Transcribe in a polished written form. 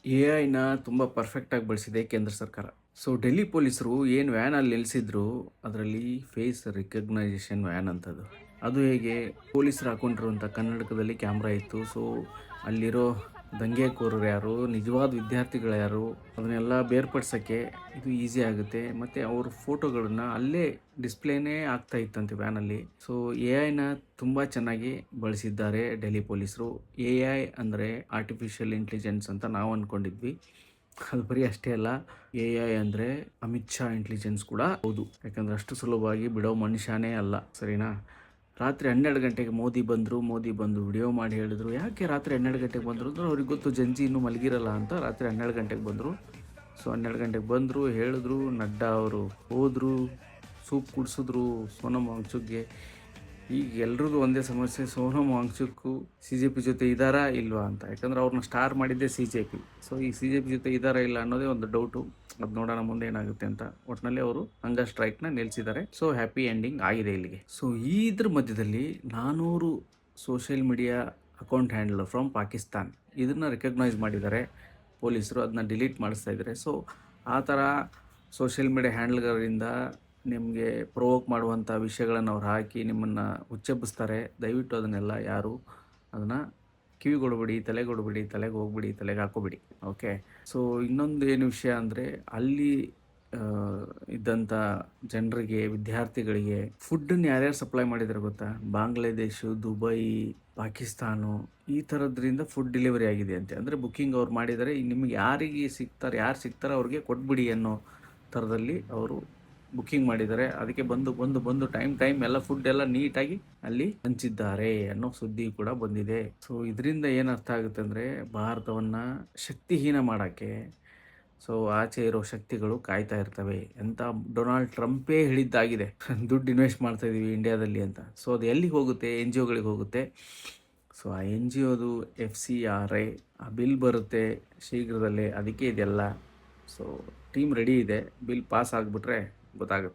A ಐನ ತುಂಬ ಪರ್ಫೆಕ್ಟಾಗಿ ಬಳಸಿದೆ ಕೇಂದ್ರ ಸರ್ಕಾರ. ಸೊ ಡೆಲ್ಲಿ ಪೊಲೀಸರು ಏನು ವ್ಯಾನಲ್ಲಿ ನಿಲ್ಲಿಸಿದ್ರು, ಅದರಲ್ಲಿ ಫೇಸ್ ರಿಕಗ್ನೈಸೇಷನ್ ವ್ಯಾನ್ ಅಂತದು. ಅದು ಹೇಗೆ, ಪೊಲೀಸರು ಹಾಕೊಂಡಿರುವಂಥ ಕನ್ನಡಕದಲ್ಲಿ ಕ್ಯಾಮ್ರಾ ಇತ್ತು. ಸೊ ಅಲ್ಲಿರೋ ದಂಗೆಕೋರರು ಯಾರು, ನಿಜವಾದ ವಿದ್ಯಾರ್ಥಿಗಳು ಯಾರು, ಅದನ್ನೆಲ್ಲ ಬೇರ್ಪಡಿಸೋಕ್ಕೆ ಇದು ಈಸಿ ಆಗುತ್ತೆ. ಮತ್ತು ಅವ್ರ ಫೋಟೋಗಳನ್ನ ಅಲ್ಲೇ ಡಿಸ್ಪ್ಲೇನೇ ಆಗ್ತಾ ಇತ್ತಂತೆ ವ್ಯಾನಲ್ಲಿ. ಸೊ ಎ ಐನ ತುಂಬ ಚೆನ್ನಾಗಿ ಬಳಸಿದ್ದಾರೆ ಡೆಲ್ಲಿ ಪೊಲೀಸರು. ಎ ಐ ಅಂದರೆ ಆರ್ಟಿಫಿಷಿಯಲ್ ಇಂಟೆಲಿಜೆನ್ಸ್ ಅಂತ ನಾವು ಅಂದ್ಕೊಂಡಿದ್ವಿ. ಅದು ಬರೀ ಅಷ್ಟೇ ಅಲ್ಲ, ಎ ಐ ಅಂದರೆ ಅಮಿತ್ ಶಾ ಇಂಟೆಲಿಜೆನ್ಸ್ ಕೂಡ ಹೌದು. ಯಾಕಂದರೆ ಅಷ್ಟು ಸುಲಭವಾಗಿ ಬಿಡೋ ಮನುಷ್ಯನೇ ಅಲ್ಲ, ಸರಿನಾ? ರಾತ್ರಿ 12 ಗಂಟೆಗೆ ಮೋದಿ ಬಂದು ವಿಡಿಯೋ ಮಾಡಿ ಹೇಳಿದ್ರು. ಯಾಕೆ ರಾತ್ರಿ 12 ಗಂಟೆಗೆ ಬಂದರು ಅಂದ್ರೆ ಅವ್ರಿಗೆ ಗೊತ್ತು ಜಂಜಿ ಇನ್ನೂ ಮಲಗಿರಲ್ಲ ಅಂತ ರಾತ್ರಿ 12 ಗಂಟೆಗೆ ಬಂದರು. ಸೊ 12 ಗಂಟೆಗೆ ಬಂದರು, ಹೇಳಿದ್ರು. ನಡ್ಡಾ ಅವರು ಹೋದರು, ಸೂಪ್ ಕುಡಿಸಿದ್ರು ಸೋನಮ್ ವಾಂಗ್ಚುಕ್ಗೆ. ಈಗ ಎಲ್ರಿಗೂ ಒಂದೇ ಸಮಸ್ಯೆ, ಸೋನಮ್ ವಾಂಗ್ಚುಕ್ಕು CJP ಜೊತೆ ಇದ್ದಾರಾ ಇಲ್ವಾ ಅಂತ. ಯಾಕಂದರೆ ಅವ್ರನ್ನ ಸ್ಟಾರ್ ಮಾಡಿದ್ದೇ CJP. ಸೊ ಈ CJP ಜೊತೆ ಇದ್ದಾರಾ ಇಲ್ಲ ಅನ್ನೋದೇ ಒಂದು ಡೌಟು. ಅದು ನೋಡೋಣ ಮುಂದೆ ಏನಾಗುತ್ತೆ ಅಂತ. ಒಟ್ಟಿನಲ್ಲಿ ಅವರು ಹಂಗರ್ ಸ್ಟ್ರೈಕ್ನ ನಿಲ್ಲಿಸಿದ್ದಾರೆ. ಸೊ ಹ್ಯಾಪಿ ಎಂಡಿಂಗ್ ಆಗಿದೆ ಇಲ್ಲಿಗೆ. ಸೊ ಇದ್ರ ಮಧ್ಯದಲ್ಲಿ 400 social media account handle from Pakistan ಇದನ್ನು ರೆಕಗ್ನೈಸ್ ಮಾಡಿದ್ದಾರೆ ಪೊಲೀಸರು. ಅದನ್ನ ಡಿಲೀಟ್ ಮಾಡಿಸ್ತಾ ಇದ್ದಾರೆ. ಸೊ ಆ ಥರ ಸೋಷಿಯಲ್ ಮೀಡಿಯಾ ಹ್ಯಾಂಡಲ್ಗಳಿಂದ ನಿಮಗೆ ಪ್ರೊವೋಕ್ ಮಾಡುವಂಥ ವಿಷಯಗಳನ್ನು ಅವ್ರು ಹಾಕಿ ನಿಮ್ಮನ್ನು ಹುಚ್ಚೆಬ್ಬಿಸ್ತಾರೆ. ದಯವಿಟ್ಟು ಅದನ್ನೆಲ್ಲ ಯಾರು ಅದನ್ನು ಕಿವಿಗೊಡಬೇಡಿ, ತಲೆಗೆ ಹೋಗ್ಬಿಡಿ, ತಲೆಗೆ ಹಾಕೋಬಿಡಿ. ಓಕೆ. ಸೊ ಇನ್ನೊಂದು ಏನು ವಿಷಯ ಅಂದರೆ, ಅಲ್ಲಿ ಇದ್ದಂಥ ಜನರಿಗೆ, ವಿದ್ಯಾರ್ಥಿಗಳಿಗೆ ಫುಡ್ಡನ್ನು ಯಾರ್ಯಾರು ಸಪ್ಲೈ ಮಾಡಿದ್ದಾರೆ ಗೊತ್ತಾ? ಬಾಂಗ್ಲಾದೇಶ್, ದುಬೈ, ಪಾಕಿಸ್ತಾನು ಈ ಥರದ್ರಿಂದ ಫುಡ್ ಡೆಲಿವರಿ ಆಗಿದೆ ಅಂತೆ. ಅಂದರೆ ಬುಕ್ಕಿಂಗ್ ಅವ್ರು ಮಾಡಿದ್ದಾರೆ. ನಿಮಗೆ ಯಾರು ಸಿಗ್ತಾರೋ ಅವ್ರಿಗೆ ಕೊಟ್ಬಿಡಿ ಅನ್ನೋ ಥರದಲ್ಲಿ ಅವರು ಬುಕ್ಕಿಂಗ್ ಮಾಡಿದ್ದಾರೆ. ಅದಕ್ಕೆ ಬಂದು ಟೈಮ್ ಎಲ್ಲ ಫುಡ್ ಎಲ್ಲ ನೀಟಾಗಿ ಅಲ್ಲಿ ಹಂಚಿದ್ದಾರೆ ಅನ್ನೋ ಸುದ್ದಿ ಕೂಡ ಬಂದಿದೆ. ಸೊ ಇದರಿಂದ ಏನು ಅರ್ಥ ಆಗುತ್ತೆ ಅಂದರೆ, ಭಾರತವನ್ನು ಶಕ್ತಿಹೀನ ಮಾಡೋಕ್ಕೆ ಸೊ ಆಚೆ ಇರೋ ಶಕ್ತಿಗಳು ಕಾಯ್ತಾ ಇರ್ತವೆ ಅಂತ ಡೊನಾಲ್ಡ್ ಟ್ರಂಪೇ ಹೇಳಿದ್ದಾಗಿದೆ. ದುಡ್ಡು ಇನ್ವೆಸ್ಟ್ ಮಾಡ್ತಾ ಇದೀವಿ ಇಂಡಿಯಾದಲ್ಲಿ ಅಂತ. ಸೊ ಅದು ಎಲ್ಲಿಗೆ ಹೋಗುತ್ತೆ? NGOಗಳಿಗೆ ಹೋಗುತ್ತೆ. ಸೊ ಆ NGOದು FCRA ಆ ಬಿಲ್ ಬರುತ್ತೆ ಶೀಘ್ರದಲ್ಲೇ. ಅದಕ್ಕೆ ಇದೆಲ್ಲ. ಸೊ ಟೀಮ್ ರೆಡಿ ಇದೆ. ಬಿಲ್ ಪಾಸ್ ಆಗಿಬಿಟ್ರೆ ಗೊತ್ತಾಗುತ್ತೆ.